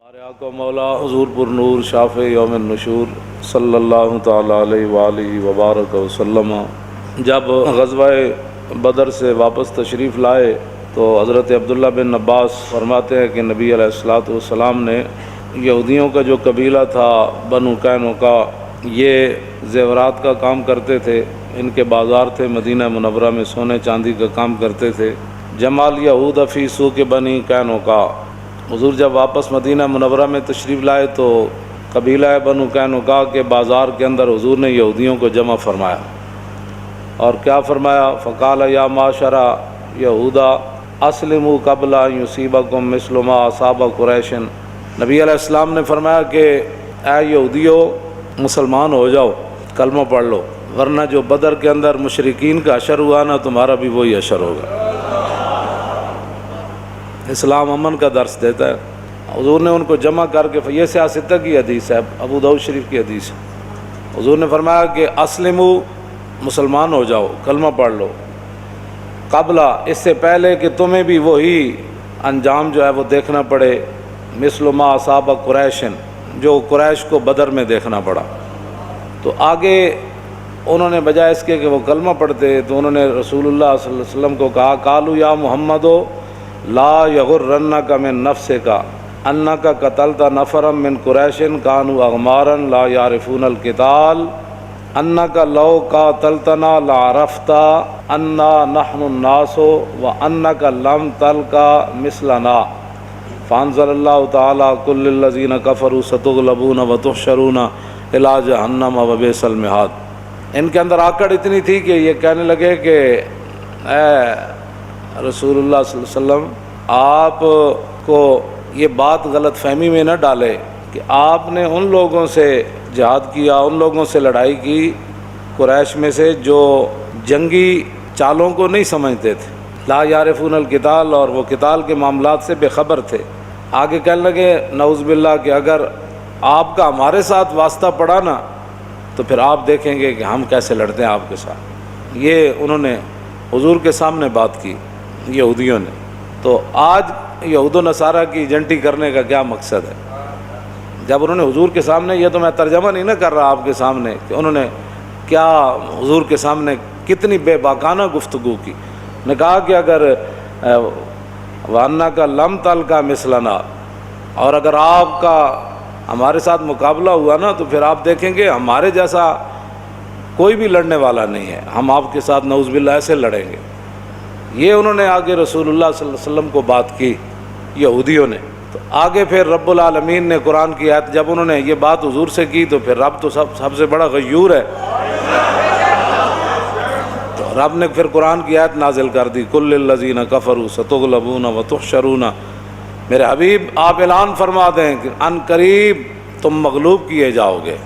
ہمارے آقا مولا حضور پر نور شافع یوم النشور صلی اللہ تعالیٰ علیہ وآلہ وبارک وسلم جب غزوہ بدر سے واپس تشریف لائے تو حضرت عبداللہ بن عباس فرماتے ہیں کہ نبی علیہ الصلوۃ والسلام نے یہودیوں کا جو قبیلہ تھا بنو قینقاع، یہ زیورات کا کام کرتے تھے، ان کے بازار تھے مدینہ منورہ میں، سونے چاندی کا کام کرتے تھے۔ جمال یہود فی سوق بنی قینقاع، حضور جب واپس مدینہ منورہ میں تشریف لائے تو قبیلہ بنو قینقاع کے بازار کے اندر حضور نے یہودیوں کو جمع فرمایا اور کیا فرمایا؟ فقال یا معاشر یہودا اسلموا قبل ان یصیبکم مثل ما اصاب قریش۔ نبی علیہ السلام نے فرمایا کہ اے یہودیو، مسلمان ہو جاؤ، کلمہ پڑھ لو، ورنہ جو بدر کے اندر مشرکین کا حشر ہوا نا، تمہارا بھی وہی حشر ہوگا۔ اسلام امن کا درس دیتا ہے۔ حضور نے ان کو جمع کر کے، یہ سیاستہ کی حدیث ہے، ابو داؤد شریف کی حدیث ہے، حضور نے فرمایا کہ اسلموا، مسلمان ہو جاؤ، کلمہ پڑھ لو، قبل، اس سے پہلے کہ تمہیں بھی وہی انجام جو ہے وہ دیکھنا پڑے، مثل ما اصاب قریش، جو قریش کو بدر میں دیکھنا پڑا۔ تو آگے انہوں نے بجائے اس کے کہ وہ کلمہ پڑھتے تو انہوں نے رسول اللہ صلی اللہ علیہ وسلم کو کہا قالوا یا محمد لا یغرنک من نفسک انک قتلت نفرا من قریش کانوا اغمارا لا یعرفون القتال انک لو قاتلتنا لعرفت انا نحن الناس وانک لم تلق مثلنا فانزل اللہ تعالی کل الذین کفروا ستغلبون وتحشرون الی جہنم وبئس المہاد۔ ان کے اندر آکڑ اتنی تھی کہ یہ کہنے لگے کہ اے رسول اللہ صلی اللہ علیہ وسلم، آپ کو یہ بات غلط فہمی میں نہ ڈالے کہ آپ نے ان لوگوں سے جہاد کیا، ان لوگوں سے لڑائی کی قریش میں سے جو جنگی چالوں کو نہیں سمجھتے تھے، لا یعرفون القتال، اور وہ قتال کے معاملات سے بے خبر تھے۔ آگے کہنے لگے نعوذ باللہ کہ اگر آپ کا ہمارے ساتھ واسطہ پڑا نا تو پھر آپ دیکھیں گے کہ ہم کیسے لڑتے ہیں آپ کے ساتھ۔ یہ انہوں نے حضور کے سامنے بات کی یہودیوں نے۔ تو آج یہود و نصارہ کی ایجنٹی کرنے کا کیا مقصد ہے؟ جب انہوں نے حضور کے سامنے، یہ تو میں ترجمہ نہیں نہ کر رہا آپ کے سامنے کہ انہوں نے کیا حضور کے سامنے کتنی بے باکانہ گفتگو کی، نے کہا کہ اگر وَأَنَّكَ لَمْ تَلْقَ مِثْلَنَا، اور اگر آپ کا ہمارے ساتھ مقابلہ ہوا نا تو پھر آپ دیکھیں گے ہمارے جیسا کوئی بھی لڑنے والا نہیں ہے، ہم آپ کے ساتھ نعوذ باللہ ایسے لڑیں گے۔ یہ انہوں نے آگے رسول اللہ صلی اللہ علیہ وسلم کو بات کی یہودیوں نے۔ تو آگے پھر رب العالمین نے قرآن کی آیت، جب انہوں نے یہ بات حضور سے کی تو پھر رب تو سب سے بڑا غیور ہے، تو رب نے پھر قرآن کی آیت نازل کر دی کل الذین کفروا ستغلبون وتحشرون۔ میرے حبیب آپ اعلان فرما دیں کہ ان قریب تم مغلوب کیے جاؤ گے،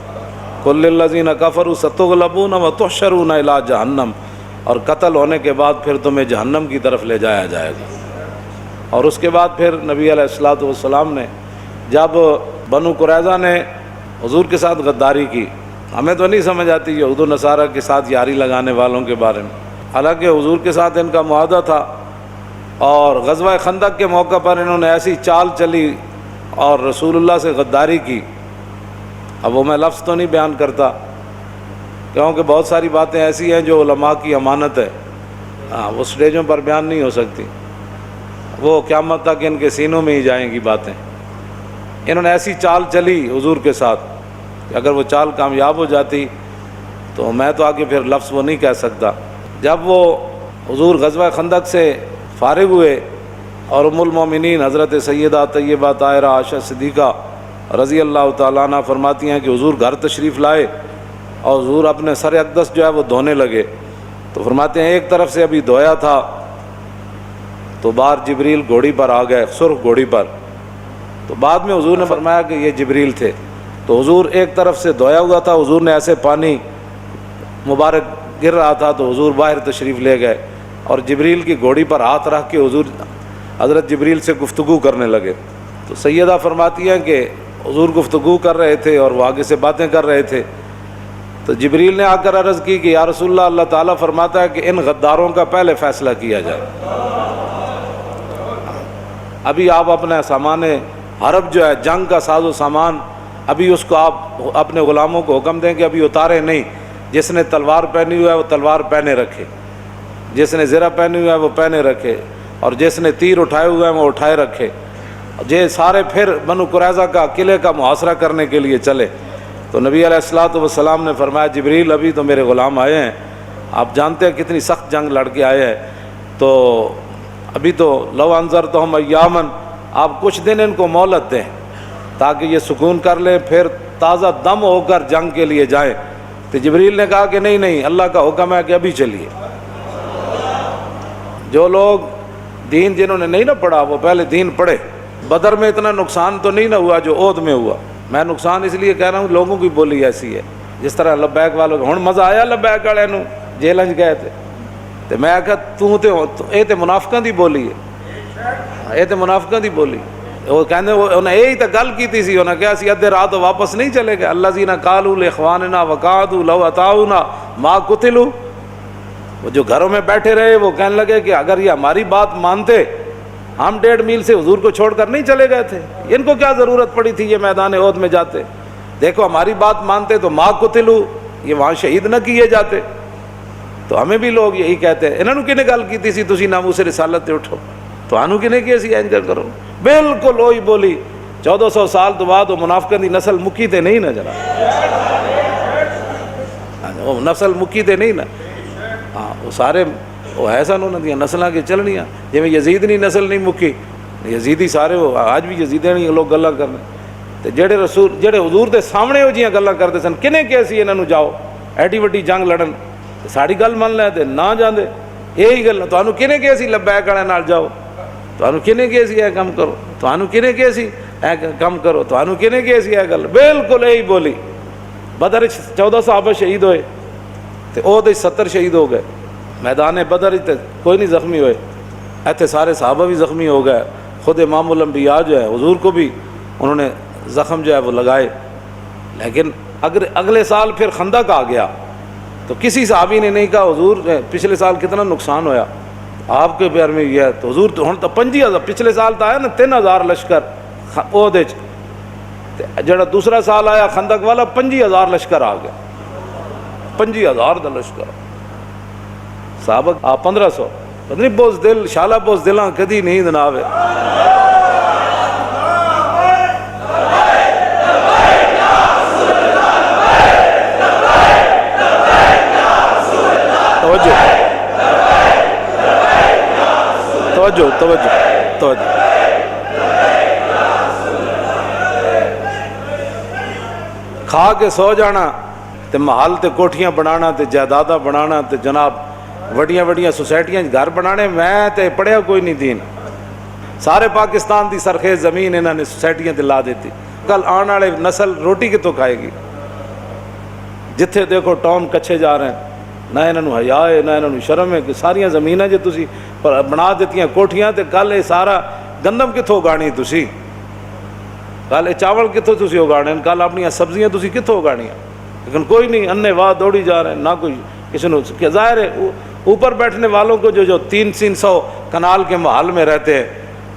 کل الذین کفروا ستغلبون وتحشرون الی جہنم، اور قتل ہونے کے بعد پھر تمہیں جہنم کی طرف لے جایا جائے گا۔ اور اس کے بعد پھر نبی علیہ الصلوۃ والسلام نے جب بنو قریظہ نے حضور کے ساتھ غداری کی، ہمیں تو نہیں سمجھ آتی یہود و نصارہ کے ساتھ یاری لگانے والوں کے بارے میں، حالانکہ حضور کے ساتھ ان کا معاہدہ تھا، اور غزوہ خندق کے موقع پر انہوں نے ایسی چال چلی اور رسول اللہ سے غداری کی۔ اب وہ میں لفظ تو نہیں بیان کرتا کیونکہ بہت ساری باتیں ایسی ہیں جو علماء کی امانت ہے، وہ سٹیجوں پر بیان نہیں ہو سکتی، وہ قیامت تک ان کے سینوں میں ہی جائیں گی باتیں۔ انہوں نے ایسی چال چلی حضور کے ساتھ کہ اگر وہ چال کامیاب ہو جاتی تو میں تو آگے پھر لفظ وہ نہیں کہہ سکتا۔ جب وہ حضور غزوہ خندق سے فارغ ہوئے اور ام المومنین حضرت سیدہ طیبہ طاہرہ عائشہ صدیقہ رضی اللہ تعالیٰ عنہ فرماتی ہیں کہ حضور گھر تشریف لائے اور حضور اپنے سر اقدس جو ہے وہ دھونے لگے، تو فرماتے ہیں ایک طرف سے ابھی دھویا تھا تو باہر جبریل گھوڑی پر آ گئے، سرخ گھوڑی پر، تو بعد میں حضور نے فرمایا کہ یہ جبریل تھے۔ تو حضور ایک طرف سے دھویا ہوا تھا، حضور نے ایسے پانی مبارک گر رہا تھا تو حضور باہر تشریف لے گئے اور جبریل کی گھوڑی پر ہاتھ رکھ کے حضور حضرت جبریل سے گفتگو کرنے لگے۔ تو سیدہ فرماتی ہیں کہ حضور گفتگو کر رہے تھے اور وہ آگے سے باتیں کر رہے تھے، تو جبریل نے آ کر عرض کی کہ یا رسول اللہ، اللہ تعالیٰ فرماتا ہے کہ ان غداروں کا پہلے فیصلہ کیا جائے، ابھی آپ اپنا سامان حرب جو ہے جنگ کا ساز و سامان، ابھی اس کو آپ اپنے غلاموں کو حکم دیں کہ ابھی اتارے نہیں، جس نے تلوار پہنی ہوا ہے وہ تلوار پہنے رکھے، جس نے زرہ پہنی ہوا ہے وہ پہنے رکھے، اور جس نے تیر اٹھائے ہوئے ہیں وہ اٹھائے رکھے۔ یہ سارے پھر بنو قریظہ کا قلعے کا محاصرہ کرنے کے لیے چلے۔ تو نبی علیہ الصلوۃ والسلام نے فرمایا جبریل ابھی تو میرے غلام آئے ہیں، آپ جانتے ہیں کتنی سخت جنگ لڑ کے آئے ہیں، تو ابھی تو لو انذرتہم ایامن، آپ کچھ دن ان کو مہلت دیں تاکہ یہ سکون کر لیں، پھر تازہ دم ہو کر جنگ کے لیے جائیں۔ تو جبریل نے کہا کہ نہیں، اللہ کا حکم ہے کہ ابھی چلیے۔ جو لوگ دین جنہوں نے نہیں نہ پڑھا وہ پہلے دین پڑھے۔ بدر میں اتنا نقصان تو نہیں نہ ہوا جو احد میں ہوا، میں نقصان اس لیے کہہ رہا ہوں لوگوں کی بولی ایسی ہے، جس طرح لبیک والوں کو ہن مزہ آیا لبیک والے نو جیلنج گئے تھے، تو میں کہا یہ تو منافقاں دی بولی ہے، یہ تو منافقاں دی بولی۔ وہ کہنے انہیں یہی تو گل کی سی، انہیں کہا سی ادھے رات واپس نہیں چلے گئے، الذین قالوا لاخواننا وقعدوا لو اطاعونا ما قتلوا، وہ جو گھروں میں بیٹھے رہے وہ کہنے لگے کہ اگر یہ ہماری بات مانتے ہم 1.5 میل سے حضور کو چھوڑ کر نہیں چلے گئے تھے، ان کو کیا ضرورت پڑی تھی یہ میدان احد میں جاتے، دیکھو ہماری بات مانتے تو ما قتلوا، یہ وہاں شہید نہ کیے جاتے۔ تو ہمیں بھی لوگ یہی کہتے ہیں انہوں نے گل کی سی تسی ناموس رسالت تے اٹھو، تو انہوں نے کی سی اینجر کرو، بالکل وہی بولی۔ 1400 سال تو بعد وہ منافقوں دی نسل مکی تے نہیں نہ جناب، وہ نسل مکی تے نہیں نا، ہاں وہ سارے وہ ہے سن انہوں نے نسلیں کی چلنیاں، جی میں یزید نہیں نسل نہیں مکی، یزیدی سارے وہ آج بھی یزیدے نہیں لوگ گلاں کرنے، تے جڑے حضور دے سامنے وہ جیاں گلاں کرتے سن کنے کہ سی انہوں جاؤ ایڈی وڈی جنگ لڑن، ساڑی گل من لے تے نہ جاندے، یہی گل تانوں کنے کہ سی لبیک والے نال جاؤ، تانوں کنے کہ سی اے کم کرو، تانوں کنے کہ سی اے کم کرو، تانوں کنے کہ سی اے گل، بالکل یہی بولی۔ بدر 14 صحابہ شہید ہوئے تے احد 70 شہید ہو گئے، میدان بدر کوئی نہیں زخمی ہوئے، ایتھے سارے صحابہ بھی زخمی ہو گئے، خود امام الانبیاء جو ہے حضور کو بھی انہوں نے زخم جو ہے وہ لگائے۔ لیکن اگر اگلے سال پھر خندق آ گیا تو کسی صحابی نے نہیں کہا حضور پچھلے سال کتنا نقصان ہویا آپ کے پیار میں یہ ہے، تو حضور تو ہن تو 5000، پچھلے سال تو آیا نا 3000 لشکر احد وچ، جڑا دوسرا سال آیا خندق والا 5000 لشکر آ گیا، 5000 دا لشکر، صحابہ 1500، پتہ نہیں بزدل شالا بزدلاں کدی نیند نہ آوے۔ توجہ کھا کے سو جانا تے محل تے کوٹھیاں بنانا تے جائیداداں بنانا تے جناب وڈیاں وڈیاں سوسائٹیاں گھر بنانے، میں تے پڑھیا کوئی نہیں دین، سارے پاکستان دی سرخیز زمین انہوں نے سوسائٹیاں تے لا دیتی، کل آنے والے نسل روٹی کتوں کھائے گی؟ جتھے دیکھو ٹاؤن کچھے جا رہے ہیں، نہ انہوں حیا ہے نہ انہوں شرم ہے کہ ساریاں زمیناں جے تسی بنا دیتیاں کوٹھیاں تے کل یہ سارا گندم کتوں اگانی تسی، کل یہ چاول کتوں تسی اگانے، کل اپنی سبزیاں تسی کتوں اگانیاں، لیکن کوئی نہیں، انے واہ دوڑی جا رہے ہیں، نہ کوئی کسی نے کہ ظاہر ہے اوپر بیٹھنے والوں کو جو 300 کنال کے محل میں رہتے ہیں،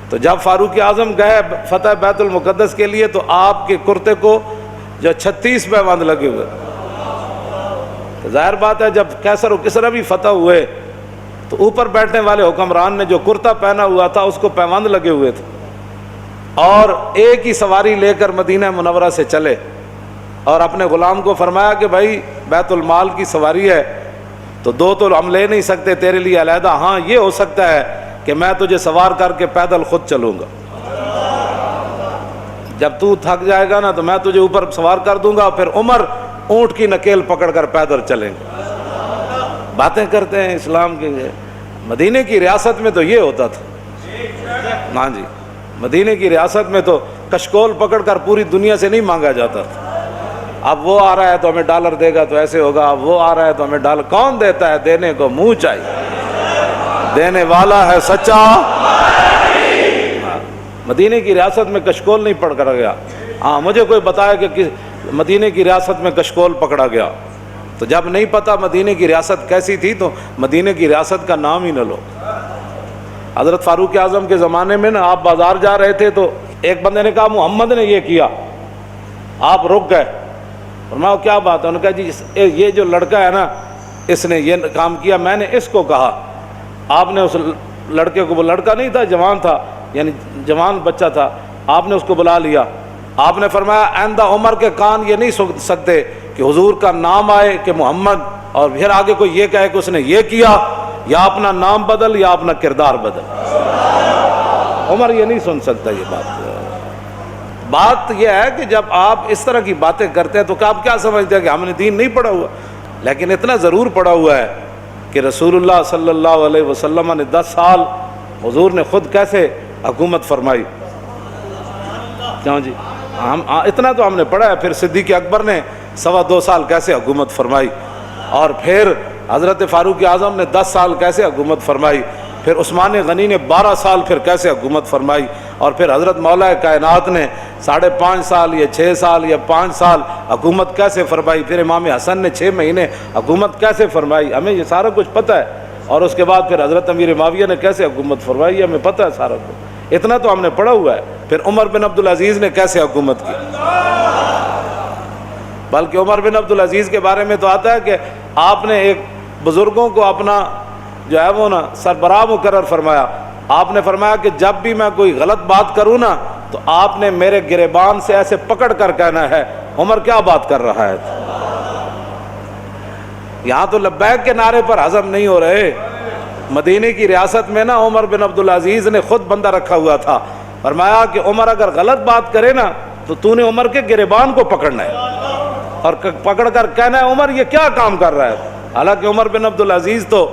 تو جب فاروق اعظم گئے فتح بیت المقدس کے لیے تو آپ کے کرتے کو جو 36 پیوند لگے ہوئے، ظاہر بات ہے جب کیسر و کسرا بھی فتح ہوئے تو اوپر بیٹھنے والے حکمران نے جو کرتا پہنا ہوا تھا اس کو پیوند لگے ہوئے تھے، اور ایک ہی سواری لے کر مدینہ منورہ سے چلے، اور اپنے غلام کو فرمایا کہ بھائی بیت المال کی سواری ہے تو 2 تو ہم لے نہیں سکتے تیرے لیے علیحدہ، ہاں یہ ہو سکتا ہے کہ میں تجھے سوار کر کے پیدل خود چلوں گا، جب تو تھک جائے گا نا تو میں تجھے اوپر سوار کر دوں گا، پھر عمر اونٹ کی نکیل پکڑ کر پیدل چلیں گے۔ باتیں کرتے ہیں اسلام کے، مدینے کی ریاست میں تو یہ ہوتا تھا، ہاں جی مدینے کی ریاست میں تو کشکول پکڑ کر پوری دنیا سے نہیں مانگا جاتا تھا، اب وہ آ رہا ہے تو ہمیں ڈالر دے گا تو ایسے ہوگا، اب وہ آ رہا ہے تو ہمیں ڈالر، کون دیتا ہے؟ دینے کو منہ چاہیے، دینے والا ہے سچا۔ مدینے کی ریاست میں کشکول نہیں پڑ کر گیا، ہاں مجھے کوئی بتایا کہ مدینے کی ریاست میں کشکول پکڑا گیا، تو جب نہیں پتا مدینے کی ریاست کیسی تھی تو مدینے کی ریاست کا نام ہی نہ لو۔ حضرت فاروق اعظم کے زمانے میں نا آپ بازار جا رہے تھے تو ایک بندے نے کہا محمد نے یہ کیا، آپ رک گئے، فرمایا کیا بات ہے؟ انہوں نے کہا جی یہ جو لڑکا ہے نا اس نے یہ کام کیا، میں نے اس کو کہا۔ آپ نے اس لڑکے کو، وہ لڑکا نہیں تھا جوان تھا، یعنی جوان بچہ تھا، آپ نے اس کو بلا لیا، آپ نے فرمایا آئندہ عمر کے کان یہ نہیں سن سکتے کہ حضور کا نام آئے کہ محمد اور پھر آگے کوئی یہ کہے کہ اس نے یہ کیا، یا اپنا نام بدل یا اپنا کردار بدل۔ عمر یہ نہیں سن سکتا یہ بات یہ ہے کہ جب آپ اس طرح کی باتیں کرتے ہیں تو آپ کیا سمجھتے ہیں کہ ہم نے دین نہیں پڑھا ہوا؟ لیکن اتنا ضرور پڑھا ہوا ہے کہ رسول اللہ صلی اللہ علیہ وسلم نے 10 سال حضور نے خود کیسے حکومت فرمائی، کیوں جی ہم اتنا تو ہم نے پڑھا ہے۔ پھر صدیق اکبر نے 2.25 سال کیسے حکومت فرمائی، اور پھر حضرت فاروق اعظم نے 10 سال کیسے حکومت فرمائی، پھر عثمان غنی نے 12 سال پھر کیسے حکومت فرمائی، اور پھر حضرت مولا کائنات نے 5.5 سال یا 6 سال یا 5 سال حکومت کیسے فرمائی، پھر امام حسن نے 6 مہینے حکومت کیسے فرمائی، ہمیں یہ سارا کچھ پتہ ہے۔ اور اس کے بعد پھر حضرت امیر معاویہ نے کیسے حکومت فرمائی، ہمیں پتہ ہے سارا کچھ، اتنا تو ہم نے پڑھا ہوا ہے۔ پھر عمر بن عبدالعزیز نے کیسے حکومت کی، بلکہ عمر بن عبدالعزیز کے بارے میں تو آتا ہے کہ آپ نے ایک بزرگوں کو اپنا جو ہے وہ نا سربراہ مقرر فرمایا۔ آپ نے فرمایا کہ جب بھی میں کوئی غلط بات کروں نا تو آپ نے میرے گریبان سے ایسے پکڑ کر کہنا ہے عمر کیا بات کر رہا ہے۔ یہاں تو لبیک کے نعرے پر ہضم نہیں ہو رہے، مدینے کی ریاست میں نا عمر بن عبدالعزیز نے خود بندہ رکھا ہوا تھا، فرمایا کہ عمر اگر غلط بات کرے نا تو نے عمر کے گریبان کو پکڑنا ہے اور پکڑ کر کہنا ہے عمر یہ کیا کام کر رہا ہے۔ حالانکہ عمر بن عبدالعزیز تو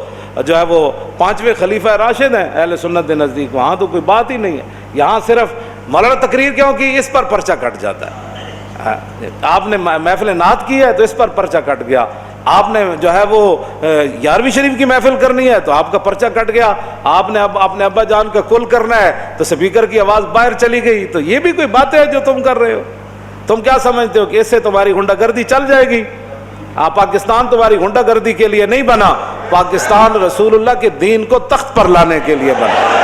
جو ہے وہ 5ویں خلیفہ راشد ہیں اہل سنت کے نزدیک، وہاں تو کوئی بات ہی نہیں ہے۔ یہاں صرف مولانا تقریر کیوں کی، اس پر پرچہ کٹ جاتا ہے۔ آپ نے محفل نعت کی ہے تو اس پر پرچہ کٹ گیا، آپ نے جو ہے وہ 11ویں شریف کی محفل کرنی ہے تو آپ کا پرچہ کٹ گیا، آپ نے اب اپنے ابا جان کا کل کرنا ہے تو سپیکر کی آواز باہر چلی گئی۔ تو یہ بھی کوئی باتیں ہیں جو تم کر رہے ہو؟ تم کیا سمجھتے ہو کہ اس سے تمہاری غنڈہ گردی چل جائے گی؟ پاکستان تمہاری غنڈہ گردی کے لیے نہیں بنا، پاکستان رسول اللہ کے دین کو تخت پر لانے کے لیے بنا۔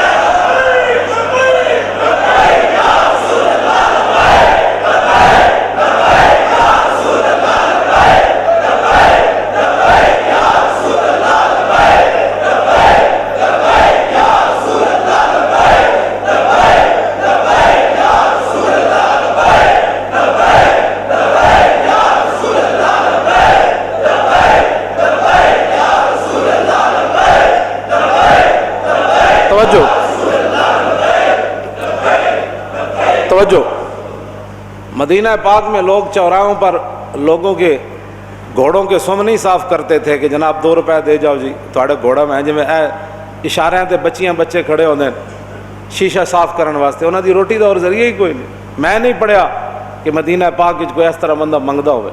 توجہ، مدینہ پاک میں لوگ چوراہوں پر لوگوں کے گھوڑوں کے سم نہیں صاف کرتے تھے کہ جناب 2 روپے دے جاؤ جی تھوڑے گھوڑا میں جی اشارے تے بچیاں بچے کھڑے ہوندے شیشہ صاف کرنے واسطے، انہاں دی روٹی دا اور ذریعہ ہی کوئی نہیں۔ میں نہیں پڑھیا کہ مدینہ پاک وچ کوئی اس طرح بندہ منگدا ہوئے،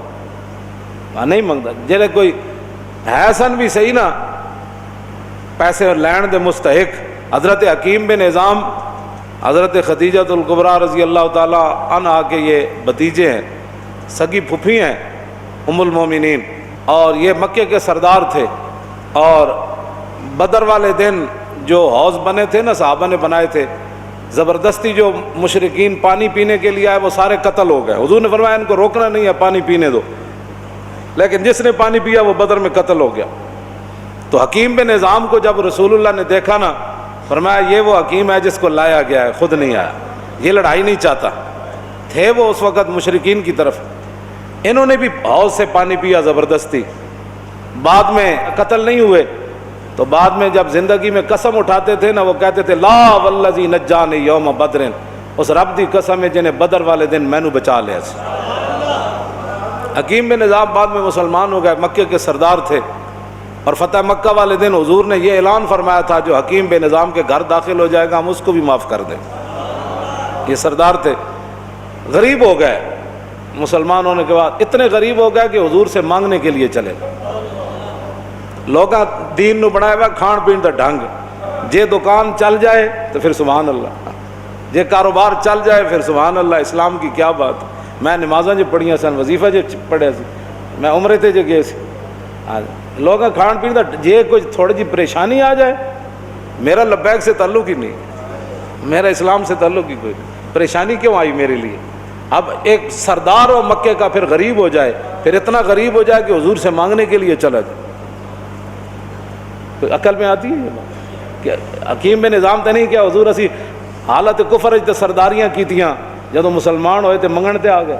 نہیں منگدا، جلے کوئی ہے سن بھی صحیح نا پیسے لین دے مستحق۔ حضرت حکیم بن نظام، حضرت خدیجہ الکبریٰ رضی اللہ تعالیٰ عنہا کے یہ بھتیجے ہیں، سگی پھپھی ہیں ام المومنین، اور یہ مکے کے سردار تھے، اور بدر والے دن جو حوض بنے تھے نا صحابہ نے بنائے تھے، زبردستی جو مشرکین پانی پینے کے لیے آئے وہ سارے قتل ہو گئے۔ حضور نے فرمایا ان کو روکنا نہیں ہے، پانی پینے دو، لیکن جس نے پانی پیا وہ بدر میں قتل ہو گیا۔ تو حکیم بن نظام کو جب رسول اللہ نے دیکھا نا فرمایا یہ وہ حکیم ہے جس کو لایا گیا ہے، خود نہیں آیا، یہ لڑائی نہیں چاہتا۔ تھے وہ اس وقت مشرکین کی طرف، انہوں نے بھی حوض سے پانی پیا زبردستی، بعد میں قتل نہیں ہوئے۔ تو بعد میں جب زندگی میں قسم اٹھاتے تھے نا وہ کہتے تھے لا والذی نجانی یوم بدر، اس رب دی قسم ہے جنہیں بدر والے دن میں نو بچا لیا سی۔ حکیم بن نظام بعد میں مسلمان ہو گئے، مکے کے سردار تھے، اور فتح مکہ والے دن حضور نے یہ اعلان فرمایا تھا جو حکیم بن نظام کے گھر داخل ہو جائے گا ہم اس کو بھی معاف کر دیں۔ یہ سردار تھے، غریب ہو گئے مسلمان ہونے کے بعد، اتنے غریب ہو گئے کہ حضور سے مانگنے کے لیے چلے۔ لوگاں دین نو بنایا ہوا کھان پین دا ڈھنگ، جے دکان چل جائے تو پھر سبحان اللہ، جے کاروبار چل جائے پھر سبحان اللہ۔ اسلام کی کیا بات، میں نمازاں جو پڑھیاں سن، وظیفہ جو پڑھیا سی، میں عمرے تے جو گئے سی، لوگاں کھان پین دا جے کوئی تھوڑی جی پریشانی آ جائے، میرا لبیک سے تعلق ہی نہیں، میرا اسلام سے تعلق ہی کوئی نہیں۔ پریشانی کیوں آئی میرے لیے؟ اب ایک سردار و مکے کا پھر غریب ہو جائے، پھر اتنا غریب ہو جائے کہ حضور سے مانگنے کے لیے چلا جائے، عقل میں آتی ہے یہ بات؟ کہ حکیم بن نظام تے نہیں کیا حضور اسی حالت کفر تے سرداریاں کیتیاں، جدو مسلمان ہوئے تے منگن تے آ گئے۔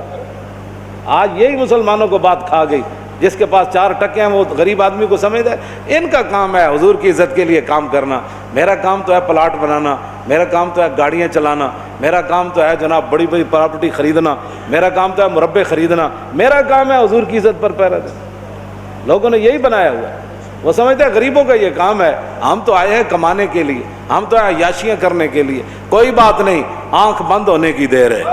آج یہی مسلمانوں کو بات کھا گئی، جس کے پاس 4 ٹکے ہیں وہ غریب آدمی کو سمجھتا ہے ان کا کام ہے حضور کی عزت کے لیے کام کرنا، میرا کام تو ہے پلاٹ بنانا، میرا کام تو ہے گاڑیاں چلانا، میرا کام تو ہے جناب بڑی بڑی پراپرٹی خریدنا، میرا کام تو ہے مربے خریدنا، میرا کام ہے حضور کی عزت پر پہرا دینا۔ لوگوں نے یہی بنایا ہوا ہے، وہ سمجھتے ہیں غریبوں کا یہ کام ہے، ہم تو آئے ہیں کمانے کے لیے، ہم تو آئے عیاشیاں کرنے کے لیے۔ کوئی بات نہیں، آنکھ بند ہونے کی دیر ہے،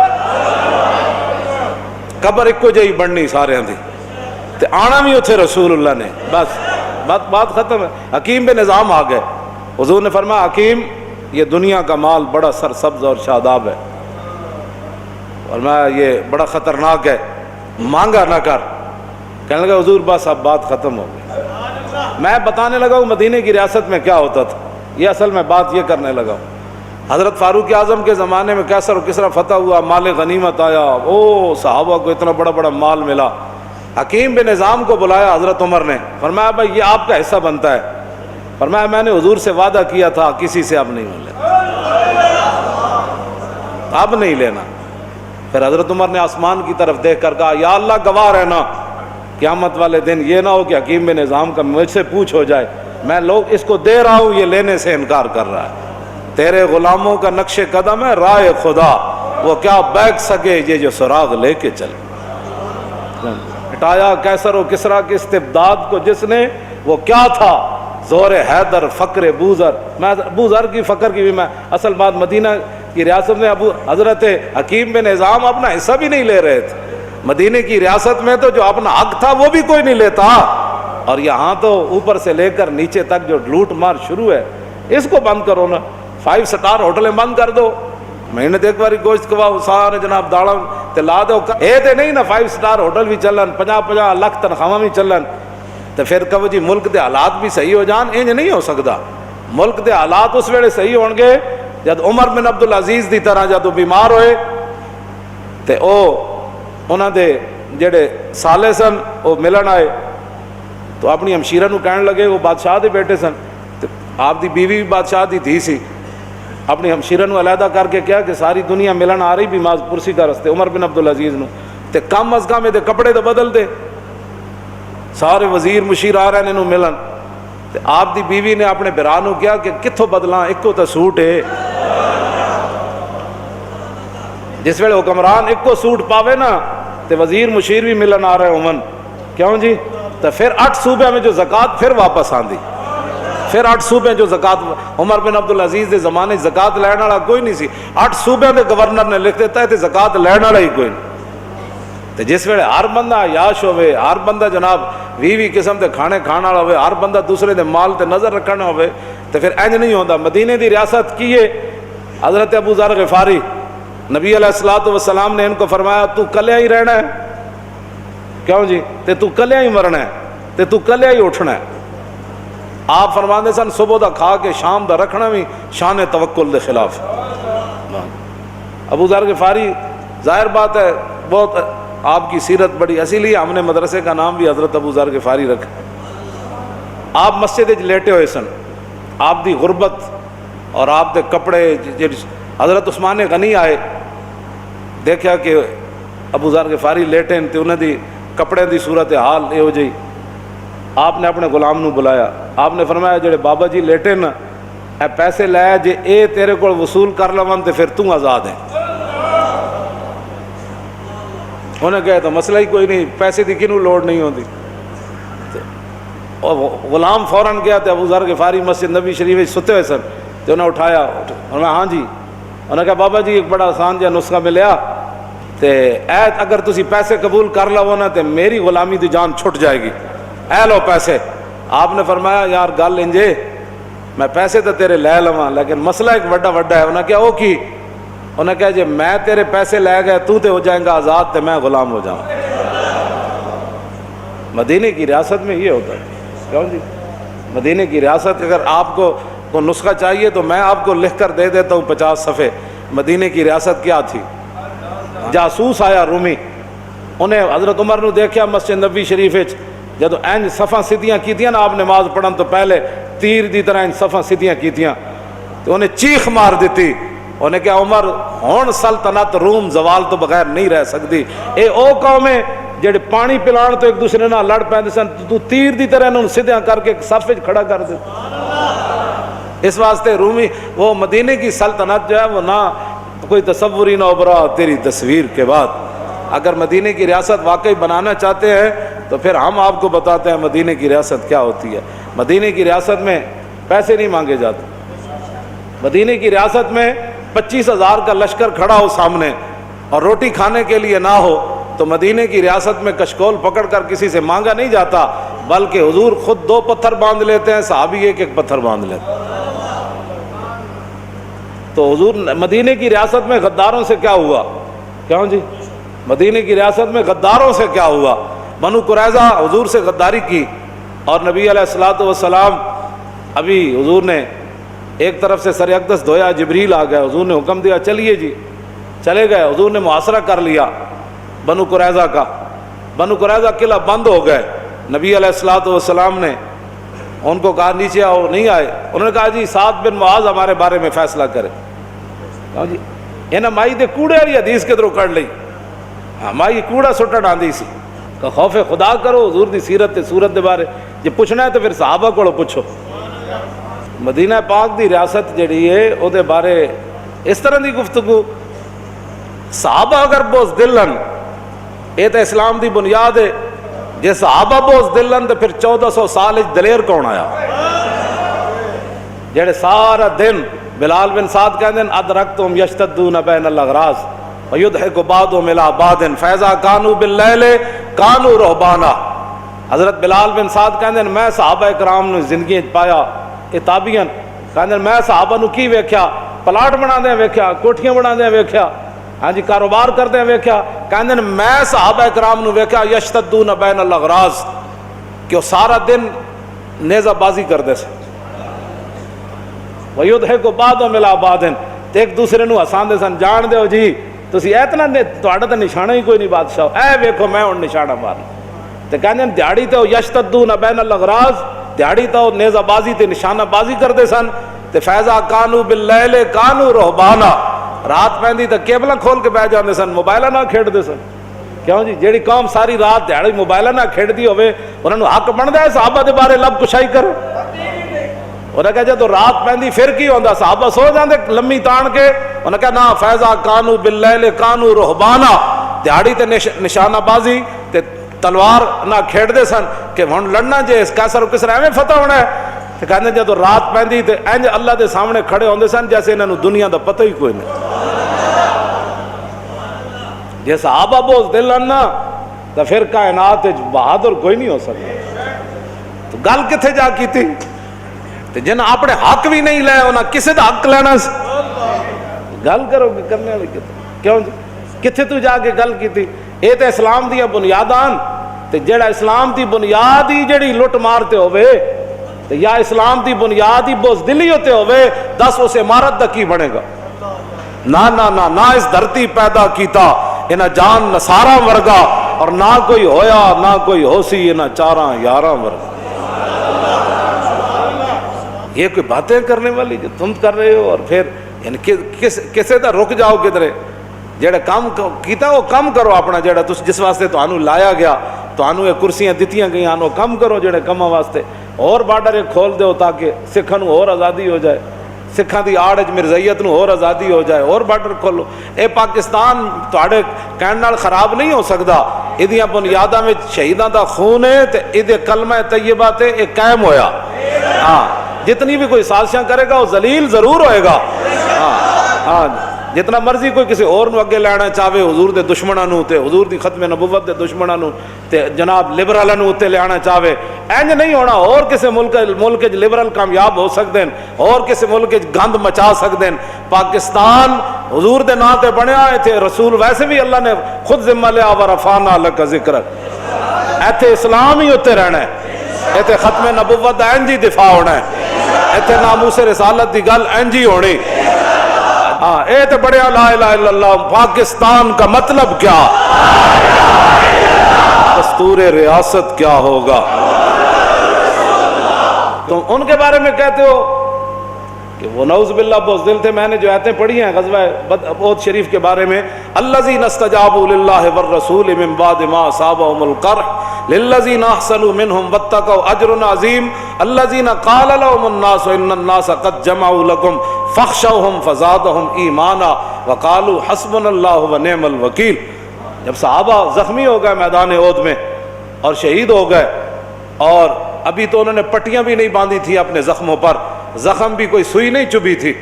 قبر ایک کو جہی بڑھنی سارے دی تے آنا بھی اتھے رسول اللہ نے، بس بات ختم ہے۔ حکیم بن نظام آ گئے، حضور نے فرمایا حکیم یہ دنیا کا مال بڑا سرسبز اور شاداب ہے، فرمایا یہ بڑا خطرناک ہے، مانگا نہ کر۔ کہنے لگا حضور بس اب بات ختم ہو گئی۔ میں بتانے لگا ہوں مدینے کی ریاست میں کیا ہوتا تھا، یہ اصل میں بات یہ کرنے لگا ہوں۔ حضرت فاروق اعظم کے زمانے میں کیسر و کسرا فتح ہوا، مال غنیمت آیا، او صحابہ کو اتنا بڑا بڑا مال ملا۔ حکیم بن نظام کو بلایا حضرت عمر نے، فرمایا بھائی یہ آپ کا حصہ بنتا ہے۔ فرمایا میں نے حضور سے وعدہ کیا تھا کسی سے اب نہیں لینا، اب نہیں لینا۔ پھر حضرت عمر نے آسمان کی طرف دیکھ کر کہا یا اللہ گواہ رہنا، قیامت والے دن یہ نہ ہو کہ حکیم بن نظام کا مجھ سے پوچھ ہو جائے میں لوگ اس کو دے رہا ہوں یہ لینے سے انکار کر رہا ہے۔ تیرے غلاموں کا نقش قدم ہے راہ خدا، وہ کیا بیک سکے یہ جو سراغ لے کے چلے۔ ہٹایا کیسر و کسرا کے استبداد کو جس نے، وہ کیا تھا؟ زور حیدر فقر بوذر۔ میں بوذر کی فقر کی بھی میں اصل بات مدینہ کی ریاست میں حضرت حکیم بن نظام اپنا حصہ بھی نہیں لے رہے تھے۔ مدینے کی ریاست میں تو جو اپنا حق تھا وہ بھی کوئی نہیں لیتا، اور یہاں تو اوپر سے لے کر نیچے تک جو لوٹ مار شروع ہے، اس کو بند کرو نا۔ 5 سٹار ہوٹلیں بند کر دو، مہینے ایک باری گوشت کھواؤ سارے جناب داڑا تے لا دو، اے تے نہیں نا 5 سٹار ہوٹل بھی چلن، 50 لاکھ تنخواہ بھی چلن، تو پھر کہو جی ملک دے حالات بھی صحیح ہو جان، انج نہیں ہو سکتا۔ ملک دے حالات اس ویلے صحیح ہون گے جد عمر بن عبدالعزیز دی طرح جدو بیمار ہوئے تے او انہاں دے جڑے سالے سن وہ ملن آئے تو اپنی ہمشیرہ نو کہنے لگے، وہ بادشاہ دے بیٹے سن، آپ دی بیوی بھی بادشاہ دی دھی سی، اپنی ہمشیرہ نو علیحدہ کر کے کیا کہ ساری دنیا ملن آ رہی بھی ماز پرسی کا رستے عمر بن عبدالعزیز نو، تے کم از کم دے کپڑے تو بدل دے، سارے وزیر مشیر آ رہے نے ملن، تے آپ دی بیوی نے اپنے برا نو کیا کہ کتھوں بدلاں، ایک کو تو سوٹ ہے، جس ویلے حکمران ایک کو سوٹ پاوے نا تے وزیر مشیر بھی ملن آ رہے عمن، کیوں جی؟ تو پھر 8 صوبے میں جو زکوٰۃ پھر واپس آندی، پھر 8 صوبے جو زکوٰۃ عمر بن عبدالعزیز دے زمانے زکوٰۃ لین والا کوئی نہیں سی، 8 صوبے دے گورنر نے لکھ دیتا ہے تے زکوٰۃ لین والا ہی کوئی نہیں۔ تے جس ویلے ہر بندہ عیاش ہوئے، ہر بندہ جناب 20 قسم دے کھانے کھانا ہوئے، ہر بندہ دوسرے دے مال تے نظر رکھنا ہوئے، تے پھر انج نہیں ہوتا۔ مدینے دی ریاست کیے حضرت ابو ذر غفاری، نبی علیہ الصلوۃ والسلام نے ان کو فرمایا تو کلیا ہی رہنا ہے، کیوں جی؟ تے تو کلیا ہی مرنا ہے، تے تو کلیا ہی اٹھنا ہے۔ آپ فرماندے سن صبح دا کھا کے شام دا رکھنا بھی شان توکل دے خلاف۔ ابو ذر غفاری ظاہر بات ہے بہت آپ کی سیرت بڑی، اسی لیے ہم نے مدرسے کا نام بھی حضرت ابو ذر غفاری رکھا۔ آپ مسجد لیٹے ہوئے سن، آپ دی غربت اور آپ دے کپڑے، حضرت عثمان غنی آئے، دیکھا کہ ابو ذر غفاری لیٹے تے انہاں دی کپڑے دی صورت حال یہ ہو جئی، آپ نے اپنے غلام نو بلایا، آپ نے فرمایا جڑے بابا جی لیٹے نا اے پیسے لے جے اے تیرے کو وصول کر لون تے پھر تو آزاد ہے۔ انہیں کہا تو مسئلہ ہی کوئی نہیں، پیسے دی کنوں لوڑ نہیں ہوتی۔ اور غلام فوراً گیا تے ابو ذر غفاری مسجد نبی شریف ستے ہوئے سن، تو انہیں اٹھایا، انہوں نے ہاں جی، انہوں نے کہا بابا جی ایک بڑا آسان جہا نسخہ ملیا تے اے اگر تسی پیسے قبول کر لو نا تے میری غلامی دی جان چھٹ جائے گی، اے لو پیسے۔ آپ نے فرمایا یار گل انجے، میں پیسے تو تیرے لے لواں لیکن مسئلہ ایک بڑا ہے۔ انہوں نے کہا او کی؟ انہوں نے کہا جی میں تیرے پیسے لے گئے تو تے ہو جائیں گا آزاد تے میں غلام ہو جاؤں۔ مدینے کی ریاست میں یہ ہوتا ہے، کیوں جی؟ مدینے کی ریاست اگر آپ کو نسخہ چاہیے تو میں آپ کو لکھ کر دے دیتا ہوں 50 صفحے، مدینے کی ریاست کیا تھی؟ جاسوس آیا رومی، انہیں حضرت عمر نے دیکھا مسجد نبی شریف جدو اینج صفاں سیدھیاں کیتیاں نا آپ نماز پڑھن تو پہلے تیر دی طرح اینج صفاں سیدھیاں کیتیاں تو انہیں چیخ مار دیتی، انہیں کہا عمر ہون سلطنت روم زوال تو بغیر نہیں رہ سکتی، اے او قوم ہے جڑے پانی پلان تو ایک دوسرے نال لڑ پیندے سن، تو تیر دی طرح انہوں سیدھیاں کر کے ایک صف وچ کھڑا کر دے۔ اس واسطے رومی وہ مدینے کی سلطنت جو ہے وہ نہ کوئی تصوری نہ ابھرا تیری تصویر کے بعد۔ اگر مدینے کی ریاست واقعی بنانا چاہتے ہیں تو پھر ہم آپ کو بتاتے ہیں مدینے کی ریاست کیا ہوتی ہے۔ مدینے کی ریاست میں پیسے نہیں مانگے جاتے، مدینے کی ریاست میں 25,000 کا لشکر کھڑا ہو سامنے اور روٹی کھانے کے لیے نہ ہو تو مدینے کی ریاست میں کشکول پکڑ کر کسی سے مانگا نہیں جاتا، بلکہ حضور خود 2 پتھر باندھ لیتے ہیں، صحابی ایک پتھر باندھ لیتے ہیں۔ تو حضور مدینے کی ریاست میں غداروں سے کیا ہوا؟ کیوں جی مدینے کی ریاست میں غداروں سے کیا ہوا؟ بنو قریظہ حضور سے غداری کی اور نبی علیہ الصلوۃ والسلام ابھی حضور نے ایک طرف سے سر اقدس دھویا، جبریل آ گیا، حضور نے حکم دیا چلیے جی، چلے گئے، حضور نے محاصرہ کر لیا بنو قریظہ کا، بنو قریظہ قلعہ بند ہو گئے، نبی علیہ الصلوۃ والسلام نے ان کو کہا نیچے آؤ، نہیں آئے، انہوں نے کہا جی سعد بن معاذ ہمارے بارے میں فیصلہ کرے، کہا جی انہیں مائی دے کوڑے والی حدیث کدھروں کڑ لئی، مائی کوڑا سٹن آندی سی، کہ خوف خدا کرو، حضور دی سیرت تے صورت دے بارے جی پوچھنا ہے تو پھر صحابہ کو پوچھو۔ مدینہ پاک دی ریاست جڑی ہے او دے بارے اس طرح دی گفتگو، صحابہ اگر بوز دلن یہ تو اسلام دی بنیاد ہے، جے صحابہ بوز دلن تو پھر 1400 سال دلیر کون آیا جڑے سارا دن بلال بن سعد کہندے ہیں ادرکتم یشتدون بین الاغراض ویضحک بعضهم الی بعض فاذا کانوا باللیل کانوا رہبانا۔ حضرت بلال بن سعد کہندے ہیں میں صحابہ کرام نے زندگی پایا، یہ تابعین کہندے میں صحابہ نو کی ویکھیا، پلاٹ بنا دے ویکھیا، کوٹھیاں بنا دے ویکھیا، ہاں جی کاروبار کردے ویکھیا، کہندے میں صحابہ کرام نو ویکھیا یشتدون بین الاغراض کہ وہ سارا دن نیزہ بازی کردے سے، ویضحک بعضهم الی بعض تے ایک دوسرے نو ہساندے سن، جان دیو جی تسی اتنا تہاڈا تے نشانہ ہی کوئی نہیں بادشاہ، اے ویکھو میں ہن نشانہ مارنا، تے کہندے دیہاڑی تے یشتدون بین الاغراض، دیہاڑی تے نیزہ بازی تے نشانہ بازی کردے سن، تے فیضا کانوا باللیل کانوا رہبانا، رات پیندی تے کیبلاں کھول کے بیٹھ جاندے سن، موبائلاں نہ کھیڈدے سن۔ کیوں جی جیڑی قوم ساری رات دیہاڑی موبائلاں نہ کھیڈدی ہوے انہاں نوں حق بندا ہے صحابہ دے بارے لب کشائی کرو؟ انہیں کہا جدو رات پہندی پھر کی ہوندا، صحابہ سو جاندے لمی تان کے، انہیں کہا نا فیضا کانوا باللیل کانوا رہبانا، دیہاڑی تے نشانہ بازی تے تلوار نہ کھیڈ دے سن کہ ہن لڑنا جے اس کیسر و کسرا ایویں فتح ہونا ہے، تے کہندے جدو رات پہندی تے انج اللہ دے سامنے کھڑے ہوندے سن جیسے انہاں نوں دنیا دا پتہ ہی کوئی نہیں۔ جے صحابہ بوز دل نا تو پھر کائنات بہادر کوئی نہیں ہو سکتا۔ تو گل کتھے جا کیتی؟ جن اپنے حق بھی نہیں لے انہاں کسے دا حق لینا سی، گل کرو گے کرنے والی کیوں جی کتھے تو جا کے گل کیتی؟ اے تے اسلام دیا بنیادان تے جڑا اسلام دی بنیاد ہی جڑی لٹ مارتے ہوئے تے یا اسلام دی بنیاد ہی بزدلی ہوتے ہوئے دس اس عمارت دا کی بنے گا؟ نہ نہ نہ نہ اس دھرتی پیدا کیتا انہاں جان نصارا ورگا اور نہ کوئی ہویا نہ کوئی ہو سی انہاں چاراں یاراں ورگا۔ یہ کوئی باتیں کرنے والی جو تم کر رہے ہو، اور پھر یعنی کسے دا رک جاؤ کدھرے، جڑا کام کیتا وہ کم کرو اپنا، جڑا جس واسطے تانوں لایا گیا، تانوں یہ کرسیاں دتیاں گئیاں وہ کم کرو جڑے کماں واسطے، اور بارڈر کھول دیو تاکہ سکھاں نوں اور آزادی ہو جائے، سکھاں دی آڑ وچ مرزائیت نوں اور آزادی ہو جائے، اور بارڈر کھولو۔ اے پاکستان تہاڈے کہن نال خراب نہیں ہو سکدا، ایدیاں بنیاداں وچ شہیداں دا خون ہے تے ایدے کلمہ طیبہ تے اے قائم ہویا۔ ہاں جتنی بھی کوئی سازشاں کرے گا وہ ذلیل ضرور ہوئے گا۔ ہاں جتنا مرضی کوئی کسی اور نو اگے لینا چاہے، حضور دے دشمناں نو تے حضور دی ختم نبوت دے دشمناں نو تے جناب لبرلاں نو تے لینا چاہے، انج نہیں ہونا۔ اور کسی ملک وچ لبرل کامیاب ہو سکدے ہیں، اور کسی ملک وچ گند مچا سکدے ہیں۔ پاکستان حضور دے نام تے بنیا ایتھے رسول ویسے بھی اللہ نے خود ذمہ لیا ورفعنا لک ذکرک، ایتھے اسلام ہی ہوتے رہنا ہے، ایتھے ختم نبوت دا انج ہی دفاع ہونا ہے، ایتھے ناموس رسالت دی گل انج ہی ہونی۔ ہاں اے تے بڑے لا الہ الا اللہ پاکستان کا مطلب کیا، دستور ریاست کیا ہوگا؟ تم ان کے بارے میں کہتے ہو کہ وہ نعوذ باللہ بزدل تھے. میں نے جو آیتیں پڑھی ہیں غزوہ احد شریف کے بارے میں، الذین استجابوا للہ والرسول من بعد ما اصابهم القرح للذین احسنوا منهم واتقوا اجر عظیم الذین قال لهم الناس ان الناس قد جمعوا لكم فاخشوهم فزادهم ایمانا وقالوا حسبنا اللہ ونعم الوکیل. جب صحابہ زخمی ہو گئے میدان احد میں اور شہید ہو گئے، اور ابھی تو انہوں نے پٹیاں بھی نہیں باندھی تھی اپنے زخموں پر، زخم بھی کوئی سوئی نہیں چبھی تھی.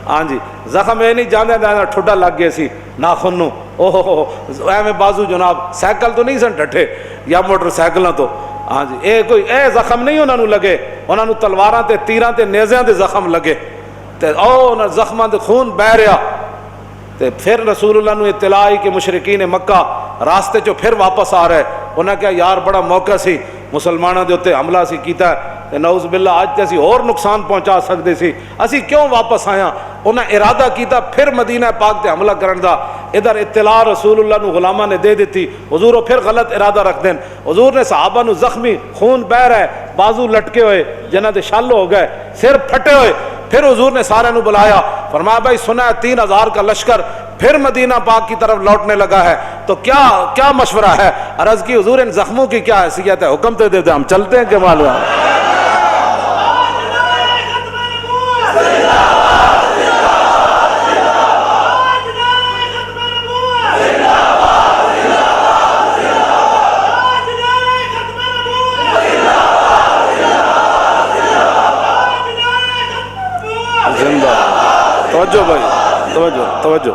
ہاں جی زخم یہ نہیں جانے دینا ٹھڈا لگ گئے سی ناخن نو، اوہ ایویں بازو جناب سائیکل تو نہیں سن ڈٹھے یا موٹر سائیکلاں تو. ہاں جی اے کوئی اے زخم نہیں انہوں لگے، انہوں تلواراں تے تیراں تے نیزیاں تے زخم لگے تے او زخماں تے خون بہ رہا. تے پھر رسول اللہ نو اطلاع آئی کہ مشرکین مکہ راستے چو پھر واپس آ رہے. انہاں کہا یار بڑا موقع سی مسلمانوں دے اتنے حملہ سی کیتا ہے تے نعوذ باللہ اج تے اسی اور نقصان پہنچا سکتے سی، اسی کیوں واپس آیا؟ انہاں ارادہ کیتا پھر مدینہ پاک تے حملہ کرن دا. ادھر اطلاع رسول اللہ نو غلامہ نے دے دیتی، حضور پھر غلط ارادہ رکھ دین. حضور نے صحابہ نو زخمی خون بہ رہا ہے، بازو لٹکے ہوئے جنہاں دے شل ہو گئے، سر پھٹے ہوئے. پھر حضور نے سارے نو بلایا، فرمایا بھائی سنا ہے 3000 کا لشکر پھر مدینہ پاک کی طرف لوٹنے لگا ہے، تو کیا مشورہ ہے؟ عرض کی حضور ان زخموں کی کیا حیثیت ہے؟ حکم تو دے دے ہم چلتے ہیں کہ معلوم زندہ. توجہ بھائی توجہ.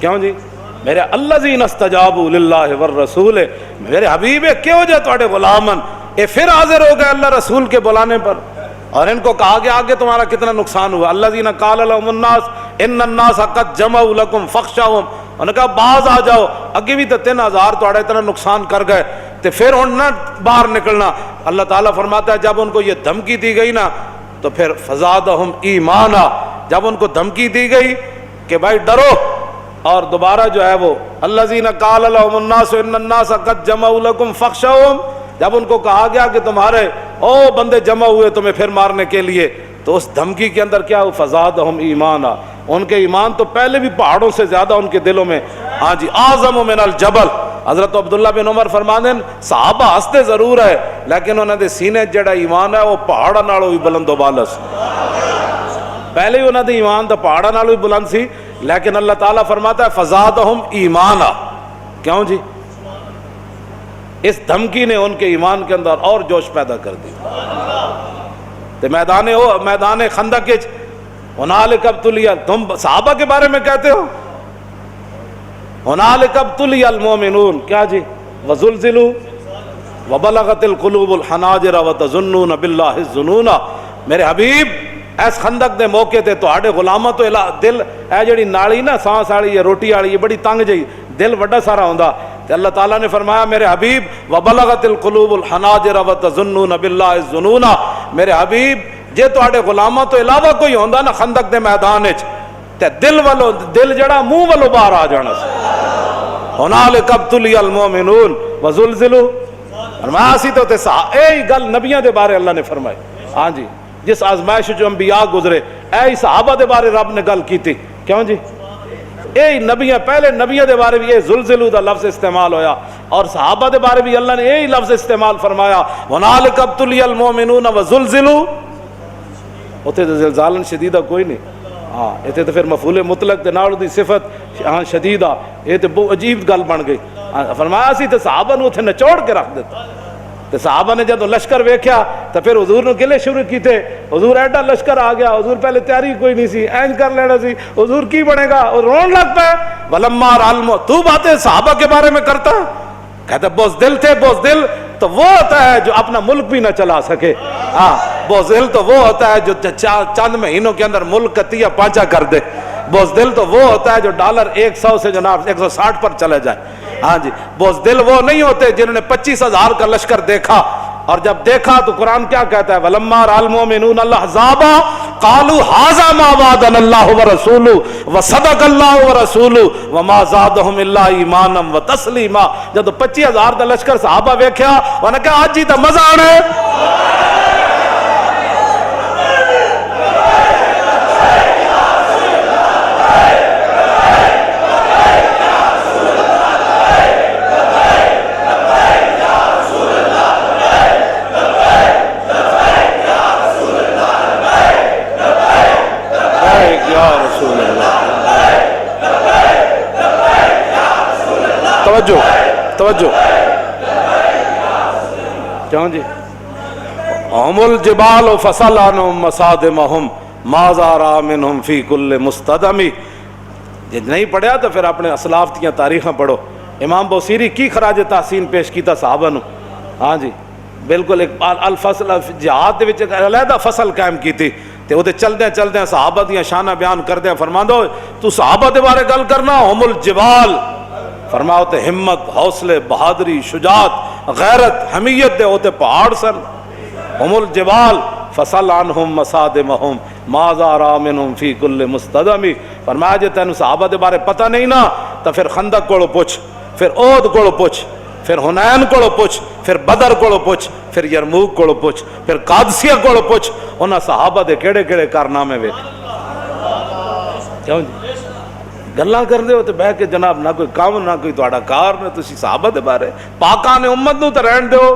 کیوں جی؟ میرے الذین استجابوا للہ والرسول، میرے حبیب کیوں جا تواڈے غلامن اے پھر حاضر ہو گئے اللہ رسول کے بلانے پر، اور ان کو کہا گیا آگے تمہارا کتنا نقصان ہوا. الذین قال لهم الناس ان الناس قد جمعوا لكم فاخشوهم، انہوں نے کہا باز آ جاؤ، اگے بھی تو 3000 تواڈا اتنا نقصان کر گئے تے پھر ہن نہ باہر نکلنا. اللہ تعالیٰ فرماتا ہے جب ان کو یہ دھمکی دی گئی نا تو پھر فزادہم ایمانا، جب ان کو دھمکی دی گئی کہ بھائی ڈرو، اور دوبارہ جو ہے وہ الذین قال لهم الناس ان الناس قد جمعوا لكم فاخشوهم، جب ان کو کہا گیا کہ تمہارے بندے جمع ہوئے تمہیں پھر مارنے کے لیے، تو اس دھمکی کے اندر کیا ہو؟ فزادہم ایمانا، ان کے ایمان تو پہلے بھی پہاڑوں سے زیادہ ان کے دلوں میں، ہاں جی اعظم من الجبل. حضرت عبداللہ بن عمر فرماتے ہیں صحابہ ہستے ضرور ہے لیکن انہوں نے سینے جڑا ایمان ہے وہ پہاڑاں نالوں بھی بلند و بالا سی. پہلے ہی انہوں نے ایمان تو پہاڑاں نالوں بھی بلند سی، لیکن اللہ تعالیٰ فرماتا ہے فزادہم ایمانا. کیوں جی؟ اس دھمکی نے ان کے ایمان کے اندر اور جوش پیدا کر دی. تو میدان خندق ہنالک ابتلی، تم صحابہ کے بارے میں کہتے ہو ہنالک ابتلی المومنون، کیا جی؟ وزلزلوا وبلغت القلوب الحناجر وتظنون باللہ الظنون. میرے حبیب اس خندق دے موقع تے تواڈے غلاماں تو دل اے جڑی نالی نا سانس والی روٹی والی یہ بڑی تنگ جئی، دل وڈا سارا ہوندا. تے اللہ تعالیٰ نے فرمایا میرے حبیب وبلغت القلوب الحناجر وتظنون باللہ الظنون، میرے حبیب جے تواڈے غلاماں تو علاوہ کوئی ہوندا نا خندق دے میدان وچ تے دل جڑا منہ والوں باہر آ جانا سی. ہنالک ابتلی المومنون وزلزلوا، فرمایا اسی تو تے اے گل نبیاں دے بارے اللہ نے فرمائی. ہاں جی جس آزمائش جو انبیاء گزرے اے صحابہ دے بارے رب نے گل کیتی. کیوں جی؟ اے نبیاں پہلے نبیاں دے بارے بھی یہ زلزلو دا لفظ استعمال ہویا، اور صحابہ دے بارے بھی اللہ نے یہی لفظ استعمال فرمایا ہنالک ابتلی المومنون وزلزلوا. اتنے تو زلزالاً شدیدہ کوئی نہیں، ہاں اتنے تو پھر مفعول مطلق دے نال دی صفت ہاں شدیدہ، یہ تو بہت عجیب گل بن گئی. فرمایا سی تو صحابہ نو اتنے نچوڑ کے رکھ دیتا. تو صحابہ نے جب لشکر ویکھیا تو پھر حضور نے گلے شروع کیتے، حضور ایڈا لشکر آ گیا، حضور پہلے تیاری کوئی نہیں سی، اینج کر لینا سی، حضور کی بنے گا، اور رون لگ پہ ولما رالم. تو باتیں صحابہ کے بارے میں کرتا، کہتا بزدل تھے. بزدل تو وہ ہوتا ہے جو اپنا ملک بھی نہ چلا سکے. ہاں بزدل تو وہ ہوتا ہے جو چند مہینوں کے اندر ملک کا تیا پانچا کر دے. بزدل تو وہ ہوتا ہے جو ڈالر 100 سے جناب 160 پر چلے جائے. ہاں جی بزدل وہ نہیں ہوتے جنہوں نے 25,000 کا لشکر دیکھا اور جب دیکھا تو قرآن کیا کہتا ہے؟ وَلَمَّا رَأَى الْمُؤْمِنُونَ الْأَحْزَابَ قَالُوا هَذَا مَا وَعَدَنَا اللَّهُ وَرَسُولُهُ وَصَدَقَ اللَّهُ وَرَسُولُهُ وَمَا زَادَهُمْ إِلَّا إِيمَانًا وَتَسْلِيمًا۔ جب 25,000 دا لشکر صحابہ ویکھیا انہاں کہا اج ہی تے مزہ آنا ہے۔ توجہ کیوں جی؟ ہم الجبال فصل عنہم مصادمہم ماذا رأى منہم فی کل مستدم۔ جب نہیں پڑھیا تو پھر اپنے اسلاف کی تاریخیں پڑھو۔ امام بوصیری کی خراج تحسین پیش کیتا صحابہ نو، ہاں جی بالکل ایک الفصل جہاد دے وچ علیحدہ فصل قائم کیتی تے وہ چلدے چلدے صحابہ دیاں شانہ بیان کردے فرماندا تو صحابہ دے بارے گل کرنا، ہم الجبال فرماؤ تے ہمت، حوصلے، بہادری، شجاعت، غیرت، حمیت دے ہوتے پہاڑ سن۔ ہم الجبال فصل عنہم مصادمہم ماذا رأى منہم فی کل مستدم۔ فرمایا جے تینوں صحابہ دے بارے پتہ نہیں نا تو پھر خندق کولو پوچھ، پھر احد کولو پوچھ، پھر حنین کولو پوچھ، پھر بدر کولو پوچھ، پھر یرموک کولو پوچھ، پھر قادسیہ کولو پوچھ، انہاں صحابہ دے کیڑے کیڑے کارنامے ویکھ۔ کیوں جی گلاں کردے ہو تے بہ کے جناب نہ کوئی کام نہ کوئی تہاڈا کار نہ تسی صحابہ دے بارے پاکاں امت نو تے رہن دیو،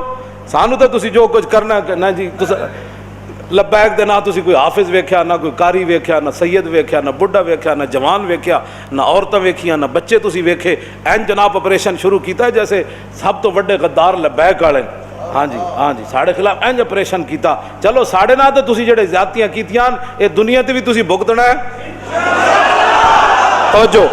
سانو تے تسی جو کچھ کرنا نہ جی لبیک دے، نہ تسی کوئی حافظ ویکھیا، نہ کوئی قاری ویکھیا، نہ سید ویکھیا، نہ بڈھا ویکھیا، نہ جوان ویکھیا، نہ عورتاں ویکھیاں، نہ بچے تسی ویکھے۔ این جناب آپریشن شروع کیتا ہے جیسے سب تو وڈے غدار لبیک والے، ہاں جی ساڑے خلاف اینج آپریشن کیتا۔ چلو ساڑے نہ تے تسی جڑے زیادتیاں کیتیاں اے دنیا تے بھی تسی بھگتنا ہے۔ توجہ،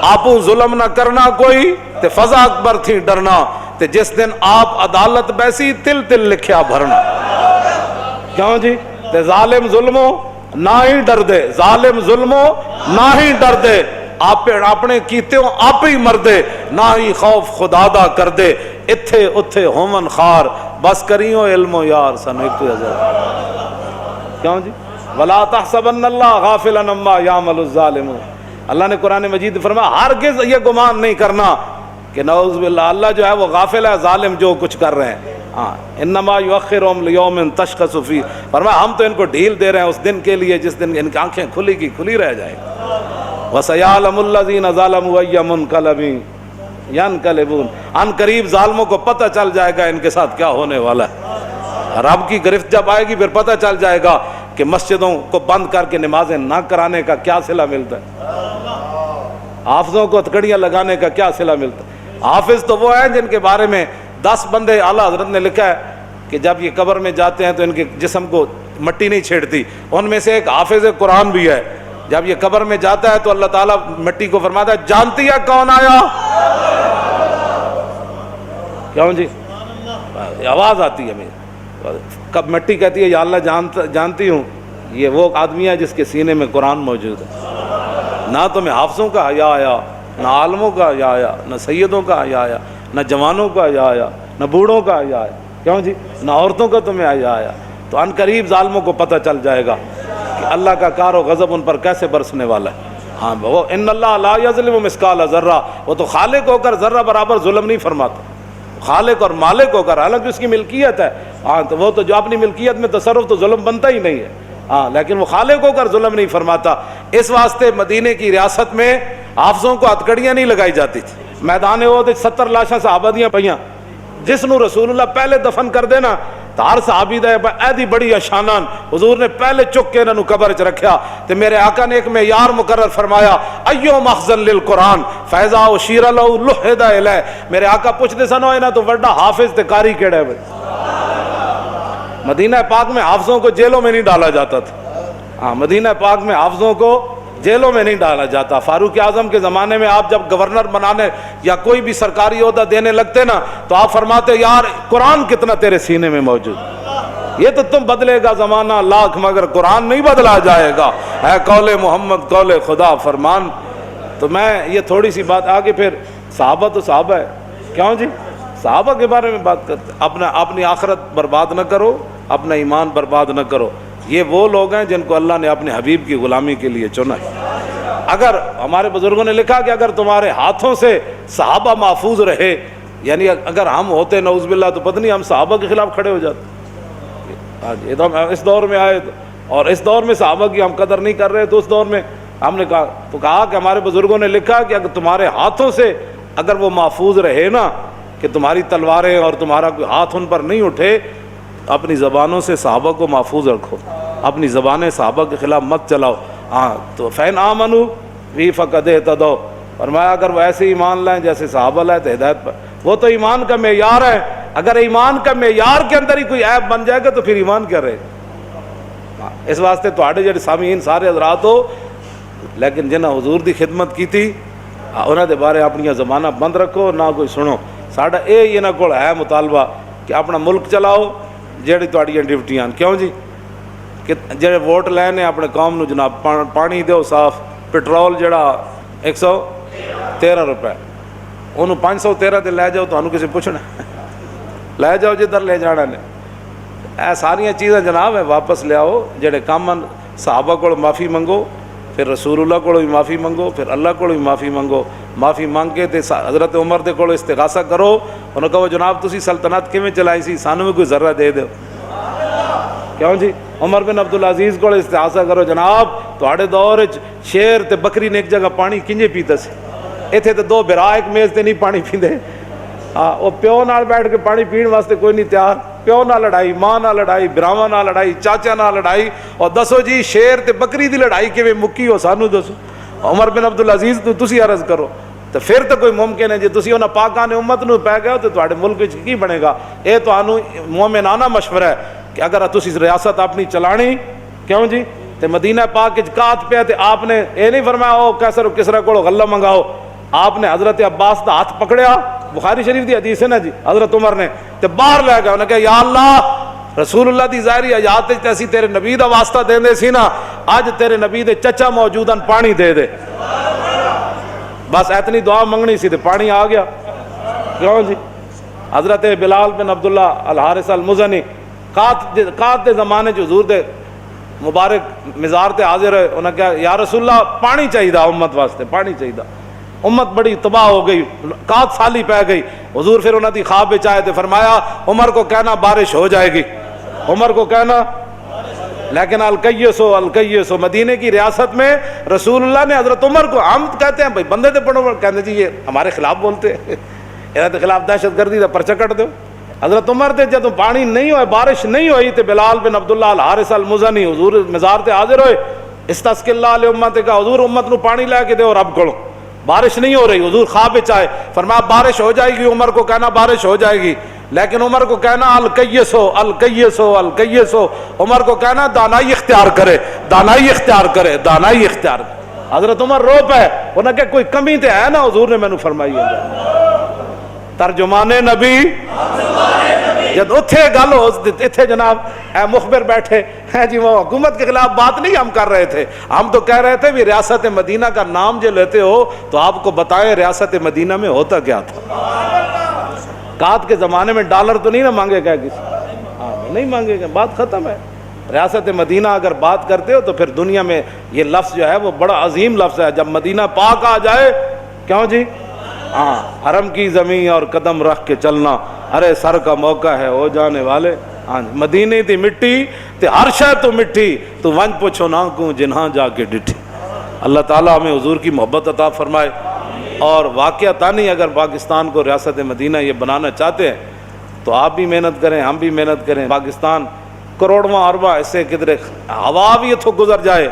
آپو ظلم نہ کرنا کوئی تے فضا اکبر تھی ڈرنا، تے جس دن آپ عدالت بیسی تل تل لکھیا بھرنا۔ کیوں جی؟ تے ظالم ظلمو نہ ہی ڈر دے، ظالم ظلمو نہ ہی ڈر دے، آپ اپنے کیتےوں آپ ہی مر دے، نہ ہی خوف خدا دا کر دے، اتھے اتھے ہومن خار بس کریوں علم و یار سن ایک ہزار۔ کیوں جی؟ وَلَا تَحْسَبَنَّ اللَّهَ غَافِلًا عَمَّا يَعْمَلُ الظَّالِمُونَ۔ اللہ نے قرآن مجید فرمایا ہرگز یہ گمان نہیں کرنا کہ نعوذ باللہ اللہ جو ہے وہ غافل ہے، ظالم جو کچھ کر رہے ہیں۔ ہاں انما یؤخرهم لیوم تشخص فیہ، فرمایا ہم تو ان کو ڈھیل دے رہے ہیں اس دن کے لیے جس دن ان کی آنکھیں کھلی کی کھلی رہ جائیں۔ وَسَيَعْلَمُ الَّذِينَ ظَلَمُوا أَيَّ مُنقَلَبٍ يَنقَلِبُونَ۔ ان قریب ظالموں کو پتہ چل جائے گا ان کے ساتھ کیا ہونے والا ہے۔ رب کی گرفت جب آئے گی پھر پتہ چل جائے گا کہ مسجدوں کو بند کر کے نمازیں نہ کرانے کا کیا صلہ ملتا ہے، حافظوں کو ہتھکڑیاں لگانے کا کیا صلہ ملتا ہے۔ حافظ تو وہ ہیں جن کے بارے میں 10 بندے اعلیٰ حضرت نے لکھا ہے کہ جب یہ قبر میں جاتے ہیں تو ان کے جسم کو مٹی نہیں چھیڑتی، ان میں سے ایک حافظ قرآن بھی ہے۔ جب یہ قبر میں جاتا ہے تو اللہ تعالیٰ مٹی کو فرماتا ہے جانتی ہے کون آیا؟ کیوں جی؟ آواز آتی ہے میری، کب مٹی کہتی ہے یا اللہ جانتی ہوں یہ وہ آدمی ہے جس کے سینے میں قرآن موجود ہے۔ نہ تمہیں حافظوں کا حیا آیا، نہ عالموں کا حیا آیا، نہ سیدوں کا حیا آیا، نہ جوانوں کا حیا آیا، نہ بوڑھوں کا حیا آیا، کیوں جی؟ نہ عورتوں کا تمہیں حیا آیا۔ تو ان قریب ظالموں کو پتہ چل جائے گا کہ اللہ کا کار و غضب ان پر کیسے برسنے والا ہے۔ ہاں وہ ان اللہ لا یظلم مثقال ذرہ، وہ تو خالق ہو کر ذرہ برابر ظلم نہیں فرماتا، خالق اور مالک ہو کر، حالانکہ اس کی ملکیت ہے، ہاں تو وہ تو جو اپنی ملکیت میں تصرف تو ظلم بنتا ہی نہیں ہے، ہاں لیکن وہ خالق ہو کر ظلم نہیں فرماتا۔ اس واسطے مدینے کی ریاست میں حافظوں کو ہتھکڑیاں نہیں لگائی جاتی تھی۔ میدان احد 70 لاشاں صحابہ دیاں پئیاں، جس نو رسول اللہ پہلے دفن کر دینا تو ہر صحابی دا ایدی بڑی اشانان حضور نے پہلے چک کے انہوں نے قبر چ رکھیا، تے میرے آقا نے ایک معیار مقرر فرمایا ایو مخزن للقرآن فیضا اشیر لہ لحد الیہ۔ میرے آقا پوچھتے سن انہاں تو بڑا حافظ تے قاری کیڑا ہے؟ مدینہ پاک میں حافظوں کو جیلوں میں نہیں ڈالا جاتا تھا، ہاں مدینہ پاک میں حافظوں کو جیلوں میں نہیں ڈالا جاتا۔ فاروق اعظم کے زمانے میں آپ جب گورنر بنانے یا کوئی بھی سرکاری عہدہ دینے لگتے نا تو آپ فرماتے یار قرآن کتنا تیرے سینے میں موجود، یہ تو تم بدلے گا زمانہ لاکھ مگر قرآن نہیں بدلا جائے گا، ہے قول محمد قول خدا فرمان۔ تو میں یہ تھوڑی سی بات آگے، پھر صحابہ تو صحابہ ہے، کیوں جی؟ صحابہ کے بارے میں بات کرتے ہیں. اپنی آخرت برباد نہ کرو, اپنا ایمان برباد نہ کرو. یہ وہ لوگ ہیں جن کو اللہ نے اپنے حبیب کی غلامی کے لیے چنا ہے. اگر ہمارے بزرگوں نے لکھا کہ اگر تمہارے ہاتھوں سے صحابہ محفوظ رہے, یعنی اگر ہم ہوتے نعوذ باللہ تو پتہ نہیں ہم صحابہ کے خلاف کھڑے ہو جاتے. یہ تو ہم اس دور میں آئے اور اس دور میں صحابہ کی ہم قدر نہیں کر رہے, تو اس دور میں ہم نے کہا کہ ہمارے بزرگوں نے لکھا کہ اگر تمہارے ہاتھوں سے اگر وہ محفوظ رہے نا, کہ تمہاری تلواریں اور تمہارا کوئی ہاتھ ان پر نہیں اٹھے, اپنی زبانوں سے صحابہ کو محفوظ رکھو, اپنی زبانیں صحابہ کے خلاف مت چلاؤ. ہاں تو فین آمنو وی فقد اہتدوا, فرمایا اگر وہ ایسے ایمان لائیں جیسے صحابہ لائے تو ہدایت پر. وہ تو ایمان کا معیار ہے, اگر ایمان کا معیار کے اندر ہی کوئی عیب بن جائے گا تو پھر ایمان کیا رہے گا. اس واسطے تواڈے جڑے سامعین سارے حضرات ہو, لیکن جنہیں حضور دی خدمت کی تھی انہاں دے بارے اپنی زبانہ بند رکھو, نہ کوئی سنو. ساڈا یہ انہاں کول ہے مطالبہ کہ اپنا ملک چلاؤ جڑی تواڈیاں ڈیوٹیاں. کیوں جی کہ جڑے ووٹ لینے اپنے قوم نو جناب پانی دیو صاف, پٹرول جڑا 113 روپے, انہوں 513 تے لے جاؤ, تو انہوں کسی پوچھنا لے جاؤ جدھر لے جانا نے. اے ساریاں چیزیں جناب ہے واپس لے آؤ. جڑے کام صحابہ کو معافی منگو, پھر رسول اللہ کو بھی معافی منگو, پھر اللہ کو بھی معافی منگو. معافی مانگ کے تے حضرت عمر دے کو استغاثہ کرو, انہوں کہو جناب تسی سلطنت کیویں چلائی سی, سانوں بھی کوئی ذرہ دے دو. کیوں جی عمر بن عبدالعزیز کو استغاثہ کرو, جناب تواڈے دور وچ شیر تے بکری نے ایک جگہ پانی کنجے پیتا سی, ایتھے تے دو بھرا ایک میز تے نہیں پانی پیندے. ہاں وہ پیو نال بیٹھ کے پانی پین واسطے کوئی نہیں تیار, پیو نال لڑائی, ماں نال لڑائی, براواں نال لڑائی, چاچا نال لڑائی. اور دسو جی شیر تے بکری دی لڑائی کیویں مکی ہو سانوں دسو. عمر بن عبدالعزیز تو تسی عرض کرو, تو پھر تو کوئی ممکن ہے جی تسی انہاں پاکاں نے امت نو پے گئے ہو تو تواڈے ملک وچ کی بنے گا. اے تانوں مومنانہ مشورہ ہے کہ اگر تسی ریاست اپنی چلانی, کیوں جی تے مدینہ پاک وچ کات پیا تے آپ نے اے نہیں فرمایا او کیسر و کسرا کولو غلہ منگاؤ, آپ نے حضرت عباس دا ہاتھ پکڑیا, بخاری شریف دی حدیث ہے نا جی, حضرت عمر نے تے باہر لے گیا, انہوں نے کہا یا اللہ رسول اللہ دی ظاہری حیات تے اسی تیرے نبی دا واسطہ دیندے سی نا, اج تیرے نبی دے چچا موجودن پانی دے دے. بس اتنی دعا منگنی سی تے پانی آ گیا. کیوں جی حضرت بلال بن عبداللہ الحارث المزنی قات دے زمانے جو حضور دے مبارک مزار تے حاضر ہے, انہوں نے کہا یا رسول اللہ پانی چاہیے امت واسطے, پانی چاہیے. امت بڑی تباہ ہو گئی, قات سالی پہ گئی. حضور پھر انہوں نے خواب وچ آئے تے فرمایا عمر کو کہنا بارش ہو جائے گی, عمر کو کہنا. لیکن الکیسو الکیسو مدینے کی ریاست میں رسول اللہ نے حضرت عمر کو, ہم کہتے ہیں بھائی بندے تے پڑھو, کہتے جی یہ ہمارے خلاف بولتے ہیں, انہاں دے خلاف دہشت گردی دا پرچہ کٹ دو. حضرت عمر دے جدوں پانی نہیں ہوئے, بارش نہیں ہوئی, تے بلال بن عبداللہ الحارث المزنی حضور مزار تے حاضر ہوئے, استسقی اللہ علیہ امت کا حضور امت نو پانی لے کے دے رب کولو. بارش نہیں ہو رہی, حضور خواب وچ آئے, فرمایا بارش ہو جائے گی. عمر کو کہنا بارش ہو جائے گی, لیکن عمر کو کہنا الکیسو الکیسو الکیسو, عمر کو کہنا دانائی اختیار کرے, دانائی اختیار کرے, دانائی اختیار کرے. حضرت عمر رو پے, انہوں نے کہا کوئی کمی تے ہے نا, حضور نے میں نے فرمائی ہے. ترجمان نبی جب اتھے گل ہو اتھے جناب اے مخبر بیٹھے ہیں جی, وہ حکومت کے خلاف بات نہیں ہم کر رہے تھے, ہم تو کہہ رہے تھے بھی ریاست مدینہ کا نام جو لیتے ہو تو آپ کو بتائیں ریاست مدینہ میں ہوتا کیا تھا. قات کے زمانے میں ڈالر تو نہیں نہ مانگے گا کسی, ہاں نہیں مانگے گا, بات ختم ہے. ریاست مدینہ اگر بات کرتے ہو تو پھر دنیا میں یہ لفظ جو ہے وہ بڑا عظیم لفظ ہے. جب مدینہ پاک آ جائے, کیوں جی ہاں حرم کی زمین اور قدم رکھ کے چلنا, ارے سر کا موقع ہے ہو جانے والے. ہاں مدینے دی مٹی تے ہر شے تو مٹی, تو ونج پوچھو نہ کو جنہاں جا کے ڈٹھی. اللہ تعالیٰ ہمیں حضور کی محبت عطا فرمائے. اور واقعہ تانی اگر پاکستان کو ریاست مدینہ یہ بنانا چاہتے ہیں تو آپ بھی محنت کریں, ہم بھی محنت کریں. پاکستان کروڑواں ارباں ایسے کدھر ہوا بھی اتھوں گزر جائے,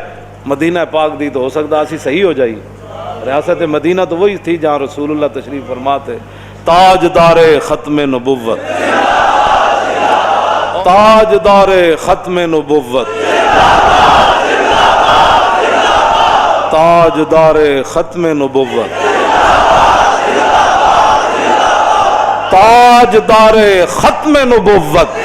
مدینہ پاک دی تو ہو سکتا اسی صحیح ہو جائے. ریاست مدینہ تو وہی تھی جہاں رسول اللہ تشریف فرماتے, تاجدار ختم نبوت, تاجدار ختم نبوت, تاجدار ختم نبوت, تاجدار ختم نبوت.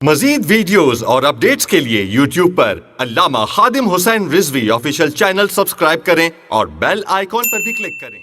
مزید ویڈیوز اور اپڈیٹس کے لیے یوٹیوب پر علامہ Khadim Hussain Rizvi official channel subscribe کریں اور بیل آئیکن پر بھی کلک کریں.